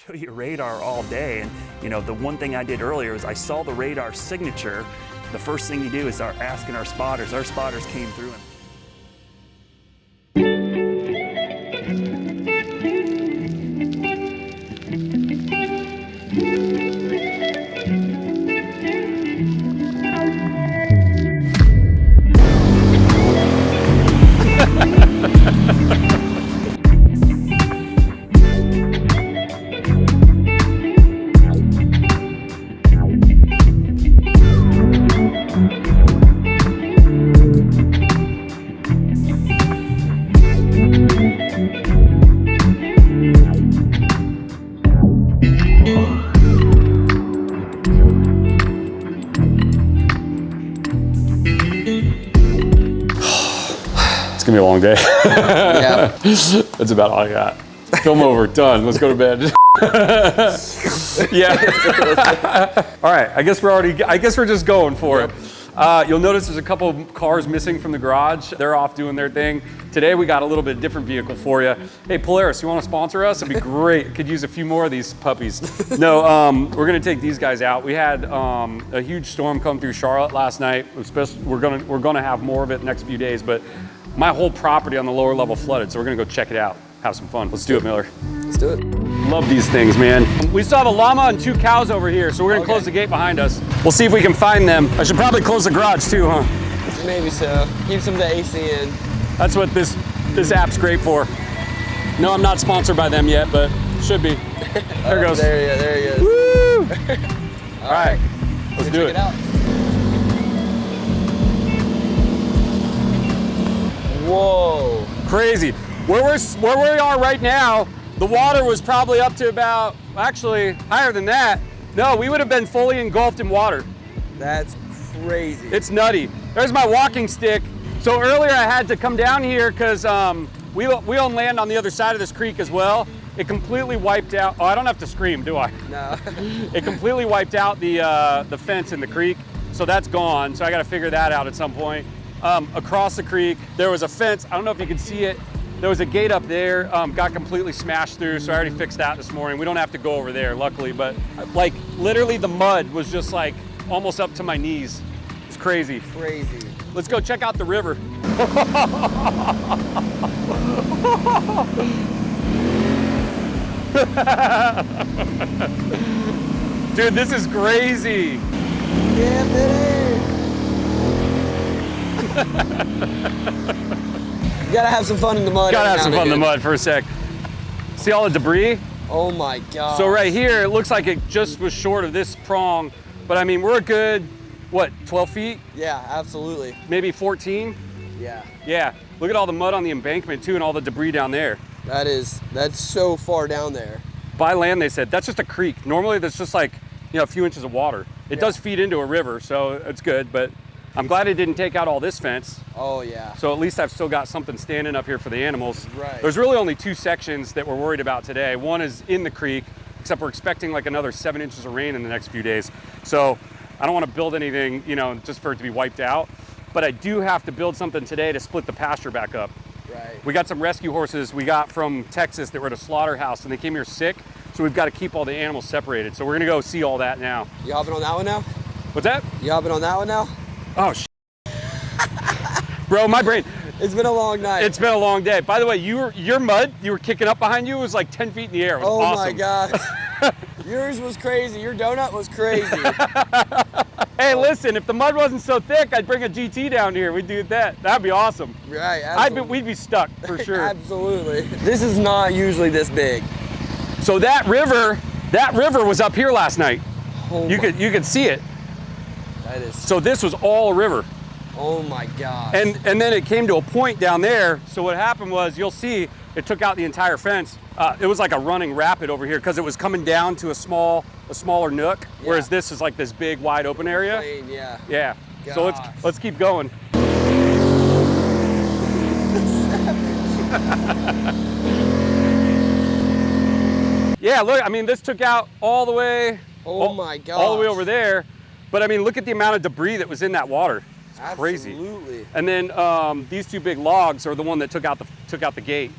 Show you radar all day, and the one thing I did earlier is I saw the radar signature. The first thing you do is start asking our spotters. Our spotters came through and It's gonna be a long day. Yeah. That's about all I got. Film over, done. Let's go to bed. Yeah. All right, I guess we're just going for it. You'll notice there's a couple of cars missing from the garage. They're off doing their thing. Today we got a little bit different vehicle for you. Hey, Polaris, you want to sponsor us? It'd be great. Could use a few more of these puppies. No, we're gonna take these guys out. We had a huge storm come through Charlotte last night. We're gonna have more of it next few days, but my whole property on the lower level flooded, so we're gonna go check it out, have some fun. Let's do it, Miller. Let's do it. Love these things, man. We still have a llama and 2 cows over here, so we're gonna close the gate behind us. We'll see if we can find them. I should probably close the garage too, huh? Maybe so. Keep some of the AC in. That's what this app's great for. No, I'm not sponsored by them yet, but should be. There it goes. There he is. Woo! All right, let's do it. Check it out. Whoa. Crazy. Where we are right now, the water was probably up to about, actually higher than that. No, we would have been fully engulfed in water. That's crazy. It's nutty. There's my walking stick. So earlier I had to come down here because we own land on the other side of this creek as well. It completely wiped out, oh, I don't have to scream, do I? No. It completely wiped out the fence in the creek. So that's gone, so I gotta figure that out at some point. Across the creek, there was a fence. I don't know if you can see it. There was a gate up there, got completely smashed through, so I already fixed that this morning. We don't have to go over there, luckily, but like literally the mud was just like almost up to my knees. It's crazy. Crazy. Let's go check out the river. Dude, this is crazy. Yeah, baby. You gotta have some fun in the mud. Gotta have some fun in the mud for a sec. See all the debris? Oh my God. So right here, it looks like it just was short of this prong, but I mean, we're a good, what, 12 feet? Yeah, absolutely. Maybe 14? Yeah. Yeah, look at all the mud on the embankment too and all the debris down there. That's so far down there. By land, they said, that's just a creek. Normally, that's just like, a few inches of water. It does feed into a river, so it's good, but I'm glad it didn't take out all this fence. Oh yeah. So at least I've still got something standing up here for the animals. Right. There's really only 2 sections that we're worried about today. One is in the creek, except we're expecting like another 7 inches of rain in the next few days. So I don't want to build anything, just for it to be wiped out. But I do have to build something today to split the pasture back up. Right. We got some rescue horses we got from Texas that were at a slaughterhouse and they came here sick. So we've got to keep all the animals separated. So we're gonna go see all that now. You hopping on that one now? What's that? You hopping on that one now? Oh, bro, my brain. It's been a long night. It's been a long day. By the way, your mud you were kicking up behind you was like 10 feet in the air. It was awesome. My gosh. Yours was crazy. Your donut was crazy. Hey, listen, if the mud wasn't so thick, I'd bring a GT down here. We'd do that. That'd be awesome. Right, absolutely. We'd be stuck for sure. Absolutely. This is not usually this big. So that river was up here last night. Oh you could see it. That is. So this was all a river. Oh my God. And then it came to a point down there. So what happened was, you'll see, it took out the entire fence. It was like a running rapid over here because it was coming down to a smaller nook, whereas this is like this big wide open area. Plain, yeah. Yeah. Gosh. So let's keep going. Yeah, look, I mean, this took out all the way. Oh my God. All the way over there. But I mean, look at the amount of debris that was in that water. It's crazy. Absolutely. And then these 2 big logs are the one that took out the gate.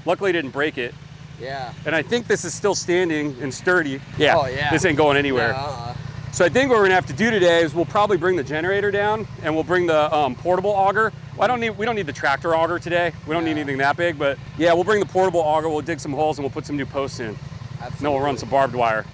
Luckily, it didn't break it. Yeah. And I think this is still standing and sturdy. Yeah, Oh, yeah. this ain't going anywhere. Yeah, So I think what we're gonna have to do today is we'll probably bring the generator down and we'll bring the portable auger. Well, we don't need the tractor auger today. We don't need anything that big, but yeah, we'll bring the portable auger, we'll dig some holes and we'll put some new posts in. Absolutely. Then we'll run some barbed wire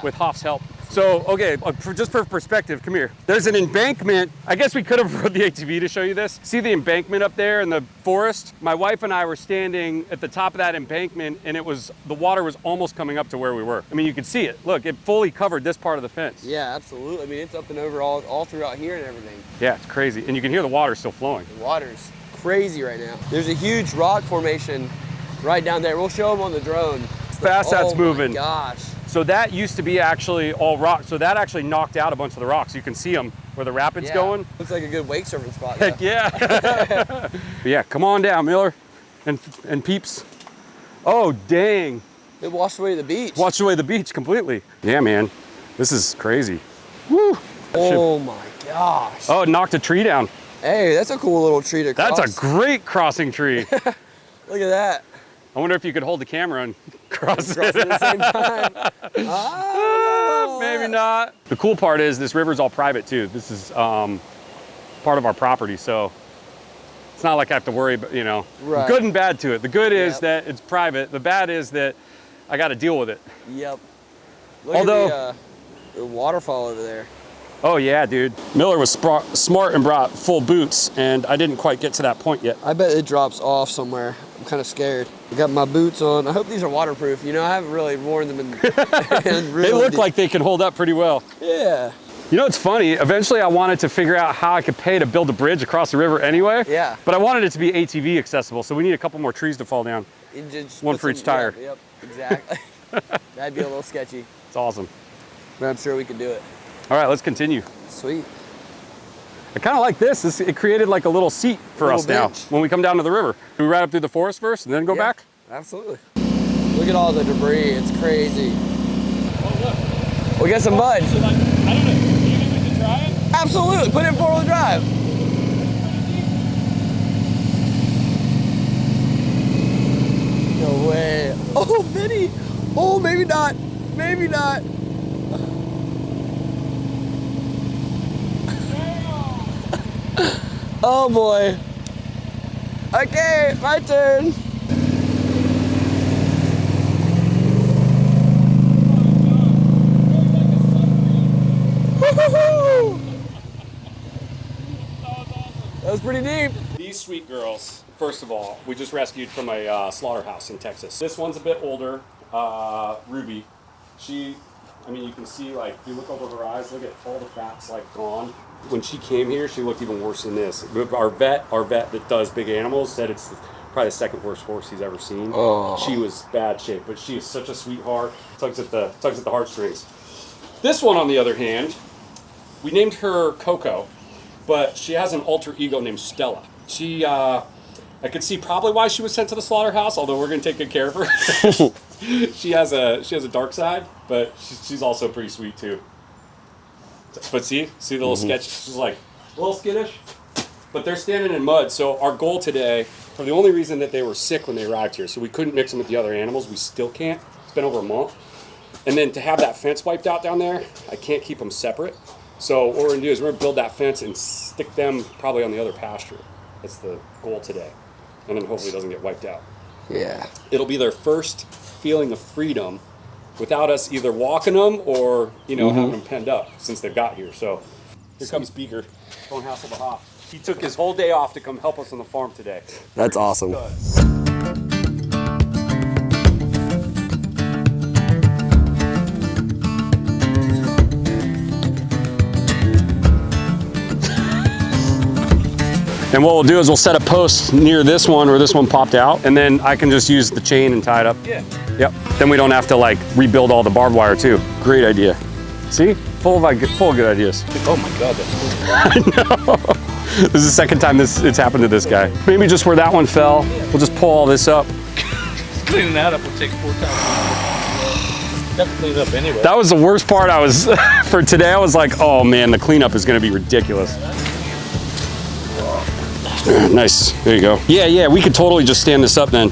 with Hoff's help. So, okay, just for perspective, come here. There's an embankment. I guess we could have rode the ATV to show you this. See the embankment up there in the forest? My wife and I were standing at the top of that embankment and the water was almost coming up to where we were. I mean, you could see it. Look, it fully covered this part of the fence. Yeah, absolutely. I mean, it's up and over all throughout here and everything. Yeah, it's crazy. And you can hear the water still flowing. The water's crazy right now. There's a huge rock formation right down there. We'll show them on the drone. Fast that's moving. Oh my gosh. So that used to be actually all rock. So that actually knocked out a bunch of the rocks. You can see them where the rapids going. Looks like a good wake surfing spot. Heck yeah. But yeah, come on down, Miller and peeps. Oh, dang. It washed away the beach. Washed away the beach completely. Yeah, man. This is crazy. Woo. Oh my gosh. Oh, it knocked a tree down. Hey, that's a cool little tree to cross. That's a great crossing tree. Look at that. I wonder if you could hold the camera and cross it. Cross it at the same time. Maybe not. The cool part is this river's all private too. This is part of our property, so it's not like I have to worry about, you know, good and bad to it. The good is that it's private. The bad is that I got to deal with it. Yep. Look at the waterfall over there. Oh yeah, dude. Miller was smart and brought full boots, and I didn't quite get to that point yet. I bet it drops off somewhere. I'm kind of scared. I got my boots on. I hope these are waterproof. You know, I haven't really worn them in They look like they can hold up pretty well. Yeah. You know, it's funny. Eventually, I wanted to figure out how I could pay to build a bridge across the river anyway. Yeah. But I wanted it to be ATV accessible, so we need a couple more trees to fall down. One for each tire. Yep, exactly. That'd be a little sketchy. It's awesome. But I'm sure we could do it. All right, let's continue. Sweet. I kind of like this. It created like a little seat for us now when we come down to the river. Do we ride up through the forest first and then go back? Absolutely. Look at all the debris. It's crazy. Oh, look. We got some mud. I don't know. Do you think we can try it? Absolutely. Put it in four-wheel drive. No way. Oh, Vinny. Oh, maybe not. Maybe not. Oh boy. Okay, my turn. Woo-hoo-hoo. That was pretty deep. These sweet girls, first of all, we just rescued from a slaughterhouse in Texas. This one's a bit older, Ruby. I mean, you can see, like, if you look over her eyes, look at all the fat's, like, gone. When she came here, she looked even worse than this. Our vet that does big animals said it's probably the second worst horse he's ever seen. Oh. She was bad shape, but she is such a sweetheart. Tugs at the heartstrings. This one, on the other hand, we named her Coco, but she has an alter ego named Stella. I could see probably why she was sent to the slaughterhouse, although we're going to take good care of her. She has a dark side, but she's also pretty sweet too. But see the little sketch? She's like a little skittish, but they're standing in mud. So our goal today, for the only reason that they were sick when they arrived here, so we couldn't mix them with the other animals, we still can't. It's been over a month. And then to have that fence wiped out down there, I can't keep them separate. So what we're gonna do is we're gonna build that fence and stick them probably on the other pasture. That's the goal today. And then hopefully it doesn't get wiped out. Yeah. It'll be their first feeling of freedom without us either walking them or, having them penned up since they've got here. So here comes Beaker. Don't hassle the hop. He took his whole day off to come help us on the farm today. That's awesome. And what we'll do is we'll set a post near this one where this one popped out, and then I can just use the chain and tie it up. Yeah. Yep. Then we don't have to like rebuild all the barbed wire too. Great idea. See? Full of good ideas. Oh my God, that's cool. I know. This is the second time it's happened to this guy. Maybe just where that one fell, we'll just pull all this up. Cleaning that up will take 4 times. Have to clean it up anyway. That was the worst part. For today, I was like, oh man, the cleanup is gonna be ridiculous. Nice, there you go. Yeah, we could totally just stand this up then.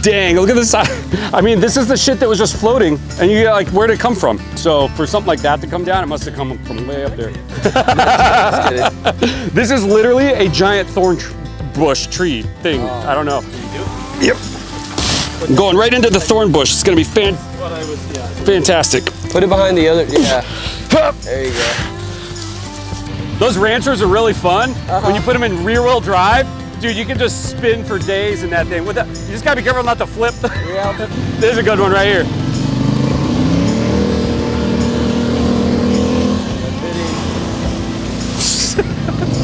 Dang, look at this side. I mean, this is the shit that was just floating, and you get like, where'd it come from? So for something like that to come down, it must have come from way up there. This is literally a giant thorn bush tree thing. I don't know. Yep. I'm going right into the thorn bush. It's gonna be fantastic. Put it behind the other, yeah. There you go. Those ranchers are really fun. When you put them in rear wheel drive, dude, you can just spin for days in that thing. You just gotta be careful not to flip. Yeah. There's a good one right here.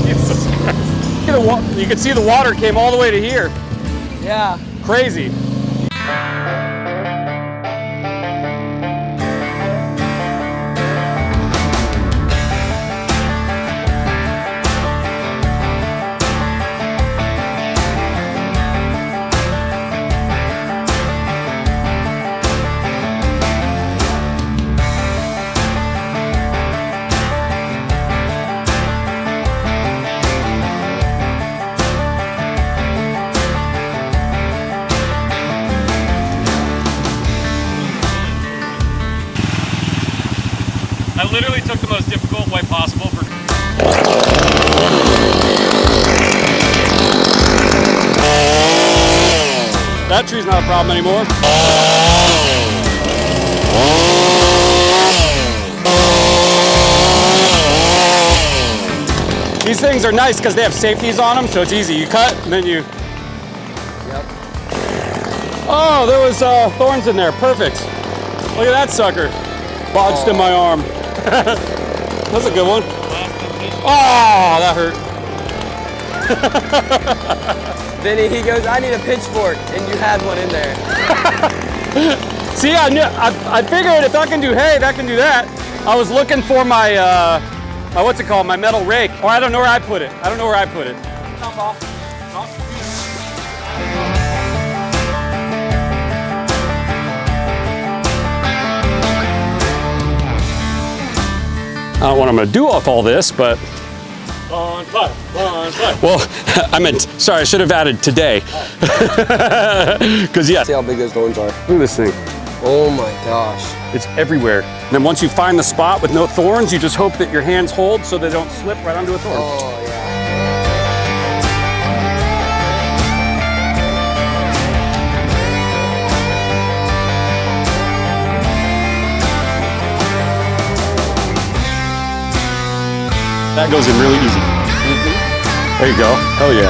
Jesus Christ. You can see the water came all the way to here. Yeah. Crazy. I literally took the most difficult way possible for... That tree's not a problem anymore. These things are nice because they have safeties on them, so it's easy. You cut, and then you... Yep. Oh, there was thorns in there. Perfect. Look at that sucker. Lodged in my arm. That's a good one. Oh, that hurt. Vinny, he goes, I need a pitchfork, and you had one in there. See, I figured if I can do hay, that can do that. I was looking for my, what's it called, my metal rake. Or I don't know where I put it. I don't know where I put it. I don't know what I'm gonna do with all this, but... On fire, on fire. Well, I meant, sorry, I should have added today. Because yeah. See how big those thorns are. Look at this thing. Oh my gosh. It's everywhere. And then once you find the spot with no thorns, you just hope that your hands hold so they don't slip right onto a thorn. Oh yeah. That goes in really easy. There you go. Hell yeah.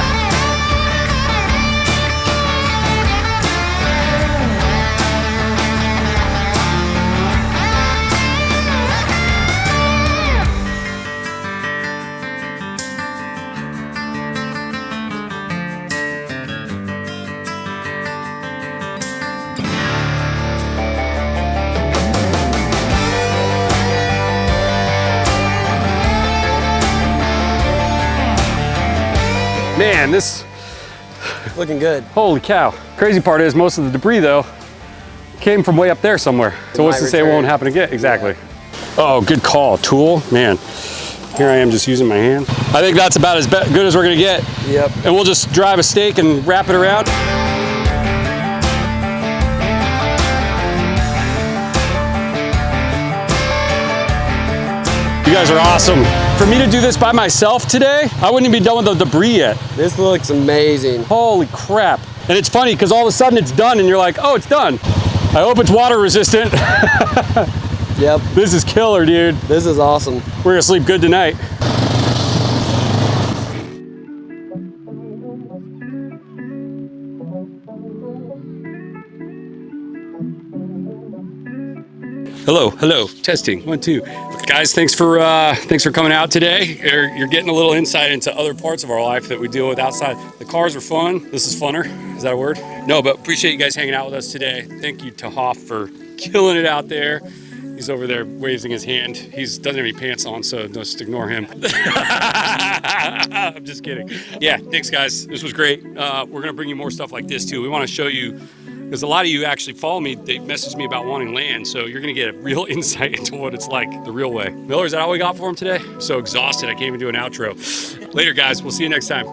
Man, this, Looking good. holy cow. Crazy part is most of the debris though came from way up there somewhere. So what's to say it won't happen again? Exactly. Oh, good call. Tool, man. Here I am just using my hand. I think that's about as good as we're gonna get. Yep. And we'll just drive a stake and wrap it around. You guys are awesome. For me to do this by myself today, I wouldn't even be done with the debris yet. This looks amazing. Holy crap. And it's funny because all of a sudden it's done and you're like, oh, it's done. I hope it's water resistant. Yep. This is killer, dude. This is awesome. We're gonna sleep good tonight. Hello, testing, 1, 2. Guys, thanks for coming out today. You're getting a little insight into other parts of our life that we deal with outside. The cars are fun. This is funner. Is that a word? No, but appreciate you guys hanging out with us today. Thank you to Hoff for killing it out there. He's over there waving his hand. He doesn't have any pants on, so just ignore him. I'm just kidding. Yeah, thanks guys. This was great. We're gonna bring you more stuff like this too. We wanna show you, because a lot of you actually follow me, they messaged me about wanting land, so you're gonna get a real insight into what it's like the real way. Miller, is that all we got for him today? I'm so exhausted, I can't even do an outro. Later guys, we'll see you next time.